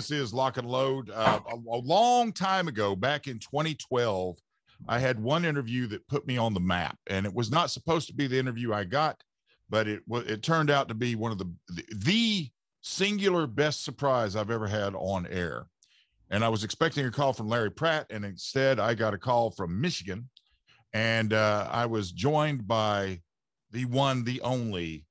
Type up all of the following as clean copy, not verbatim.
This is Lock and Load. A long time ago, back in 2012, I had one interview that put me on the map, and it was not supposed to be the interview I got, but it turned out to be one of the singular best surprise I've ever had on air. And I was expecting a call from Larry Pratt, and instead I got a call from Michigan, and I was joined by the one, the only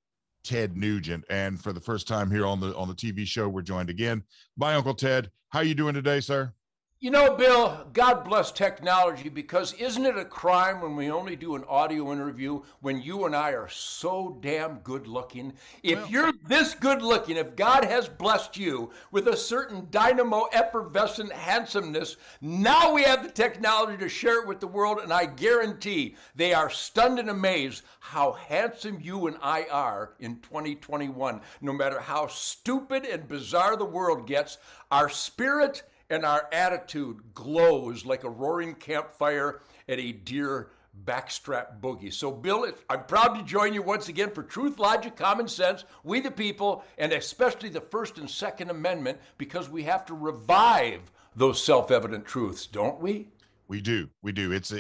Ted Nugent. And for the first time here on the TV show, we're joined again by Uncle Ted. How you doing today, sir? You know, Bill, God bless technology, because isn't it a crime when we only do an audio interview when you and I are so damn good looking? If you're this good looking, if God has blessed you with a certain dynamo effervescent handsomeness, now we have the technology to share it with the world, and I guarantee they are stunned and amazed how handsome you and I are in 2021. No matter how stupid and bizarre the world gets, our spirit and our attitude glows like a roaring campfire at a deer backstrap boogie. So, Bill, I'm proud to join you once again for Truth, Logic, Common Sense, We the People, and especially the First and Second Amendment, because we have to revive those self-evident truths, don't we? We do. It's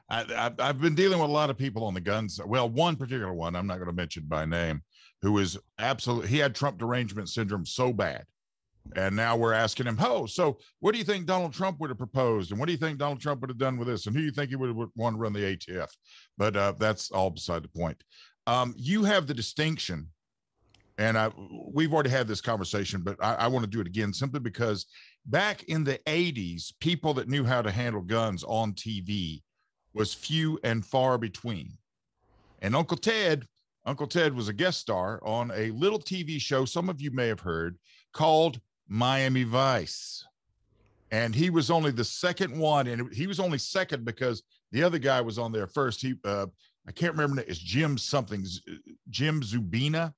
I've been dealing with a lot of people on the guns. Well, one particular one, I'm not going to mention by name, who was he had Trump derangement syndrome so bad. And now we're asking him, so what do you think Donald Trump would have proposed? And what do you think Donald Trump would have done with this? And who do you think he would want to run the ATF? But that's all beside the point. You have the distinction, and we've already had this conversation, but I want to do it again simply because back in the 80s, people that knew how to handle guns on TV was few and far between. And Uncle Ted was a guest star on a little TV show some of you may have heard called Miami Vice. And he was only the second one, and he was only second because the other guy was on there first. I can't remember, it's Jim Zubina,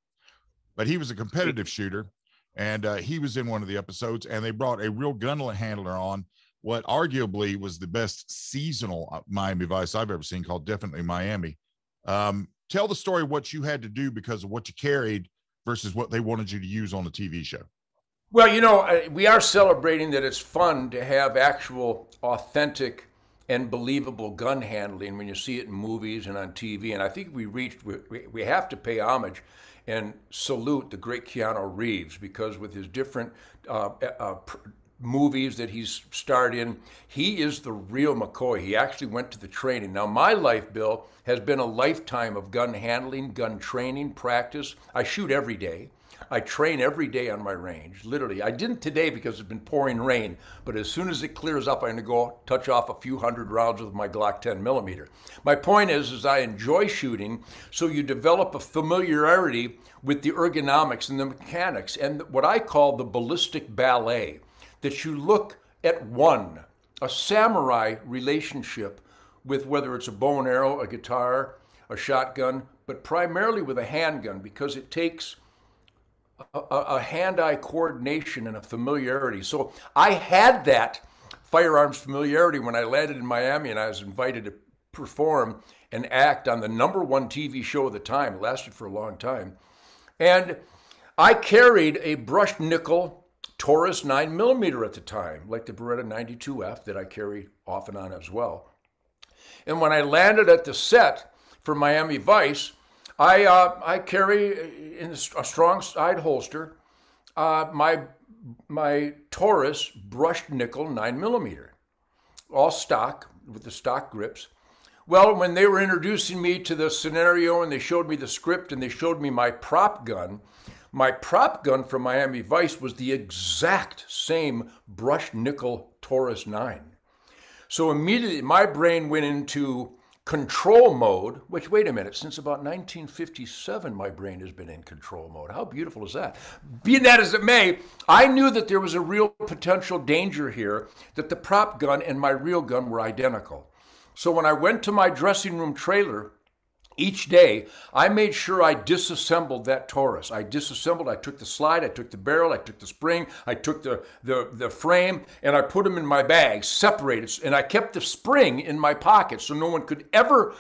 but he was a competitive shooter, and he was in one of the episodes, and they brought a real gun handler on what arguably was the best seasonal Miami Vice I've ever seen, called Definitely Miami. Tell the story, what you had to do because of what you carried versus what they wanted you to use on the TV show. Well, you know, we are celebrating that it's fun to have actual, authentic, and believable gun handling when you see it in movies and on TV. And I think we have to pay homage and salute the great Keanu Reeves, because with his different movies that he's starred in, he is the real McCoy. He actually went to the training. Now, my life, Bill, has been a lifetime of gun handling, gun training, practice. I shoot every day. I train every day on my range, literally. I didn't today because it's been pouring rain, but as soon as it clears up, I'm going to go touch off a few hundred rounds with my Glock 10 millimeter. My point is I enjoy shooting, so you develop a familiarity with the ergonomics and the mechanics and what I call the ballistic ballet, that you look at a samurai relationship with whether it's a bow and arrow, a guitar, a shotgun, but primarily with a handgun, because it takes a hand-eye coordination and a familiarity. So I had that firearms familiarity when I landed in Miami, and I was invited to perform and act on the #1 TV show at the time. It lasted for a long time. And I carried a brushed nickel Taurus 9mm at the time, like the Beretta 92F that I carry off and on as well. And when I landed at the set for Miami Vice, I carry in a strong side holster my Taurus brushed nickel 9mm, all stock with the stock grips. Well, when they were introducing me to the scenario and they showed me the script and they showed me my prop gun from Miami Vice was the exact same brushed nickel Taurus 9. So immediately my brain went into control mode, which, wait a minute, since about 1957, my brain has been in control mode. How beautiful is that? Be that as it may, I knew that there was a real potential danger here, that the prop gun and my real gun were identical. So when I went to my dressing room trailer, each day, I made sure I disassembled that Taurus. I took the slide, I took the barrel, I took the spring, I took the frame, and I put them in my bag, separated. And I kept the spring in my pocket so no one could ever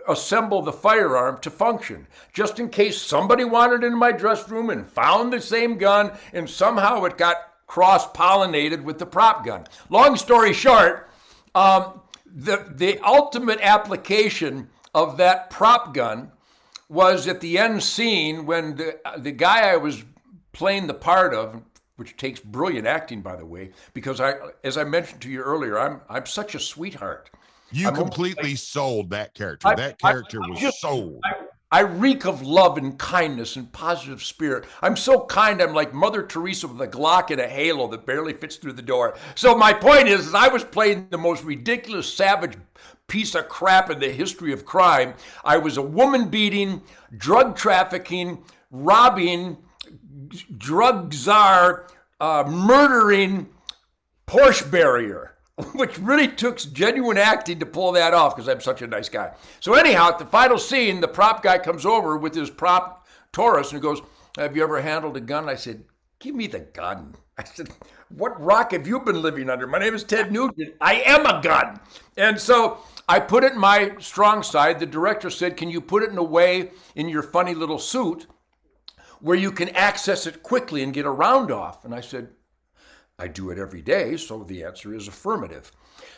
assemble the firearm to function, just in case somebody wandered into my dress room and found the same gun and somehow it got cross-pollinated with the prop gun. Long story short, the ultimate application of that prop gun was at the end scene when the guy I was playing the part of, which takes brilliant acting, by the way, because as I mentioned to you earlier, I'm such a sweetheart. You completely sold that character. That character was sold. I reek of love and kindness and positive spirit. I'm so kind, I'm like Mother Teresa with a Glock and a halo that barely fits through the door. So my point is I was playing the most ridiculous, savage piece of crap in the history of crime. I was a woman-beating, drug trafficking, robbing, drug czar, murdering Porsche barrier, which really took genuine acting to pull that off because I'm such a nice guy. So anyhow, at the final scene, the prop guy comes over with his prop Taurus and he goes, "Have you ever handled a gun?" I said, "Give me the gun." I said, "What rock have you been living under? My name is Ted Nugent. I am a gun." And so I put it in my strong side. The director said, "Can you put it in a way in your funny little suit where you can access it quickly and get a round off?" And I said, "I do it every day," so the answer is affirmative.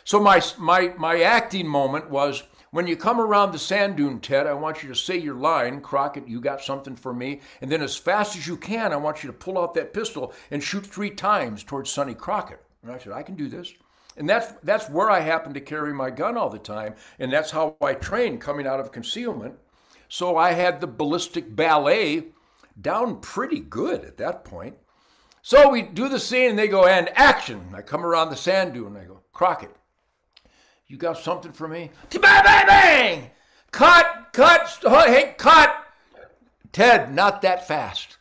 So my acting moment was, when you come around the sand dune, Ted, I want you to say your line, "Crockett, you got something for me?" And then as fast as you can, I want you to pull out that pistol and shoot 3 times towards Sonny Crockett. And I said, "I can do this." And that's where I happen to carry my gun all the time. And that's how I trained coming out of concealment. So I had the ballistic ballet down pretty good at that point. So we do the scene and they go, "And action." I come around the sand dune and I go, "Crockett, you got something for me?" Bang, bang, bang! Cut, hey, cut. "Ted, not that fast."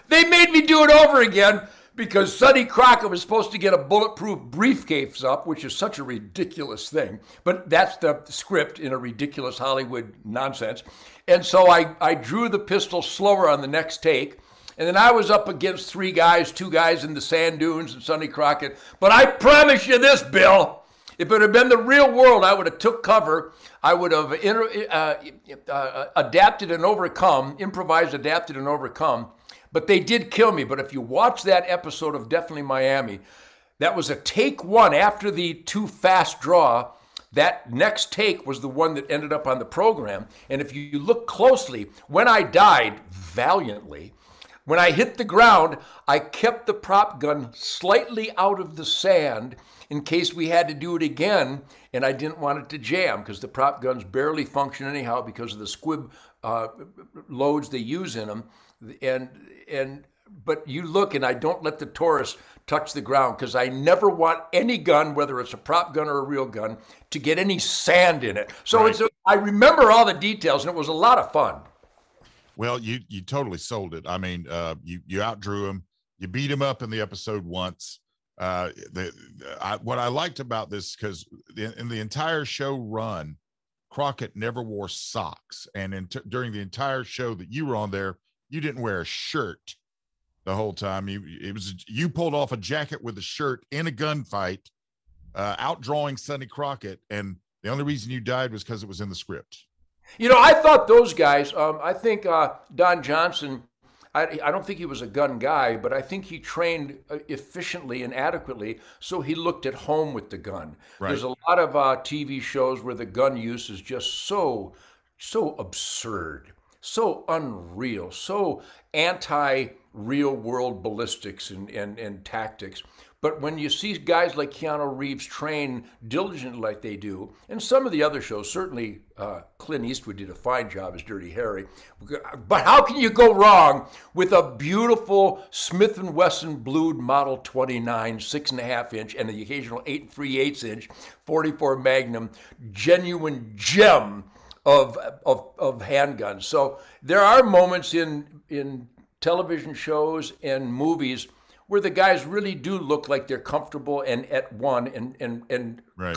They made me do it over again because Sonny Crockett was supposed to get a bulletproof briefcase up, which is such a ridiculous thing. But that's the script in a ridiculous Hollywood nonsense. And so I drew the pistol slower on the next take. And then I was up against 2 guys in the sand dunes and Sonny Crockett. But I promise you this, Bill, if it had been the real world, I would have took cover. I would have adapted and overcome, improvised, adapted and overcome. But they did kill me. But if you watch that episode of Definitely Miami, that was a take 1 after the too fast draw. That next take was the one that ended up on the program. And if you look closely, when I died valiantly, when I hit the ground, I kept the prop gun slightly out of the sand in case we had to do it again, and I didn't want it to jam because the prop guns barely function anyhow because of the squib loads they use in them. But you look, and I don't let the Taurus touch the ground because I never want any gun, whether it's a prop gun or a real gun, to get any sand in it. So right. I remember all the details, and it was a lot of fun. Well, you totally sold it. I mean, you outdrew him. You beat him up in the episode once. What I liked about this, because in the entire show run, Crockett never wore socks, and during the entire show that you were on there, you didn't wear a shirt the whole time. You pulled off a jacket with a shirt in a gunfight, outdrawing Sonny Crockett, and the only reason you died was because it was in the script. You know, I thought those guys, I think Don Johnson, I don't think he was a gun guy, but I think he trained efficiently and adequately, so he looked at home with the gun. Right. There's a lot of TV shows where the gun use is just so absurd, so unreal, so anti-real world ballistics and tactics. But when you see guys like Keanu Reeves train diligently like they do, and some of the other shows, certainly Clint Eastwood did a fine job as Dirty Harry, but how can you go wrong with a beautiful Smith & Wesson blued Model 29, 6.5 inch, and the occasional 8 3/8 inch 44 Magnum, genuine gem of handguns. So there are moments in television shows and movies where the guys really do look like they're comfortable and at one and right.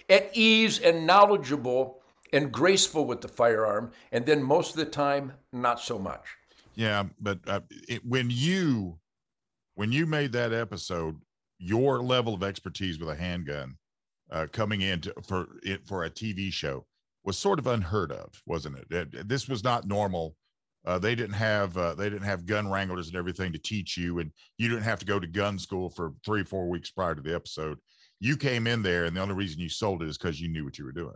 at ease and knowledgeable and graceful with the firearm, and then most of the time, not so much. Yeah, but when you made that episode, your level of expertise with a handgun coming in for a TV show was sort of unheard of, wasn't it? This was not normal They didn't have gun wranglers and everything to teach you, and you didn't have to go to gun school for 3-4 weeks prior to the episode. You came in there, and the only reason you sold it is because you knew what you were doing.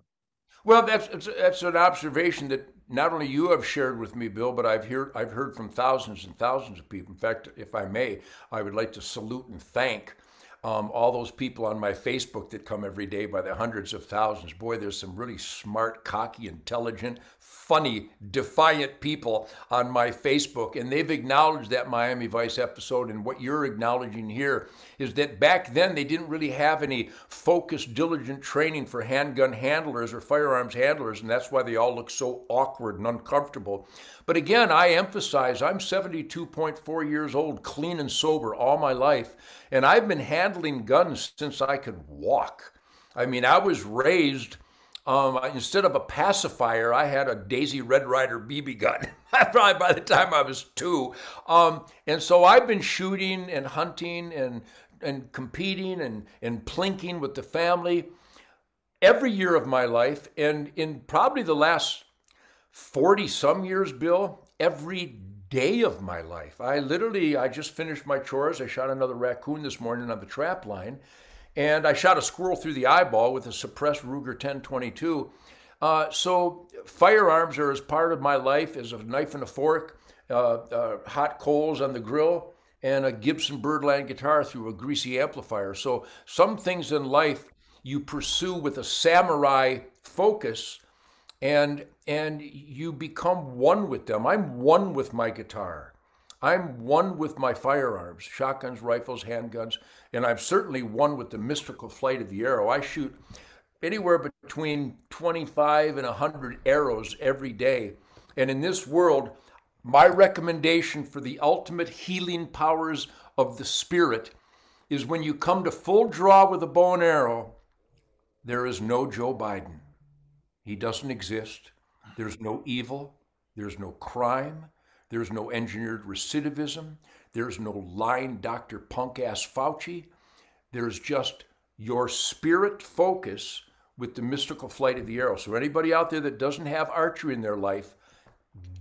Well, that's an observation that not only you have shared with me, Bill, but I've heard from thousands and thousands of people. In fact, if I may, I would like to salute and thank all those people on my Facebook that come every day by the hundreds of thousands. Boy, there's some really smart, cocky, intelligent, funny, defiant people on my Facebook, and they've acknowledged that Miami Vice episode. And what you're acknowledging here is that back then they didn't really have any focused, diligent training for handgun handlers or firearms handlers, and that's why they all look so awkward and uncomfortable. But again, I emphasize I'm 72.4 years old, clean and sober all my life, and I've been handling guns since I could walk. I mean, I was raised, instead of a pacifier, I had a Daisy Red Ryder BB gun probably by the time I was 2. And so I've been shooting and hunting and competing and plinking with the family every year of my life. And in probably the last 40 some years, Bill, every day of my life. I just finished my chores. I shot another raccoon this morning on the trap line, and I shot a squirrel through the eyeball with a suppressed Ruger 1022. So firearms are as part of my life as a knife and a fork, hot coals on the grill, and a Gibson Birdland guitar through a greasy amplifier. So some things in life you pursue with a samurai focus, and you become one with them. I'm one with my guitar. I'm one with my firearms, shotguns, rifles, handguns, and I'm certainly one with the mystical flight of the arrow. I shoot anywhere between 25 and 100 arrows every day. And in this world, my recommendation for the ultimate healing powers of the spirit is when you come to full draw with a bow and arrow, there is no Joe Biden. He doesn't exist. There's no evil. There's no crime. There's no engineered recidivism. There's no lying Dr. Punk-ass Fauci. There's just your spirit focus with the mystical flight of the arrow. So anybody out there that doesn't have archery in their life,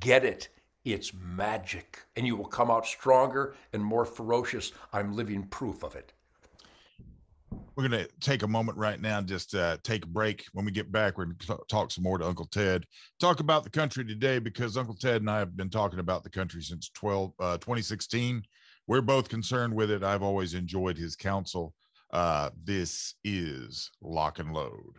get it. It's magic. And you will come out stronger and more ferocious. I'm living proof of it. We're going to take a moment right now and just take a break. When we get back, we're going to talk some more to Uncle Ted, talk about the country today, because Uncle Ted and I have been talking about the country since 2016. We're both concerned with it. I've always enjoyed his counsel. This is Lock and Load.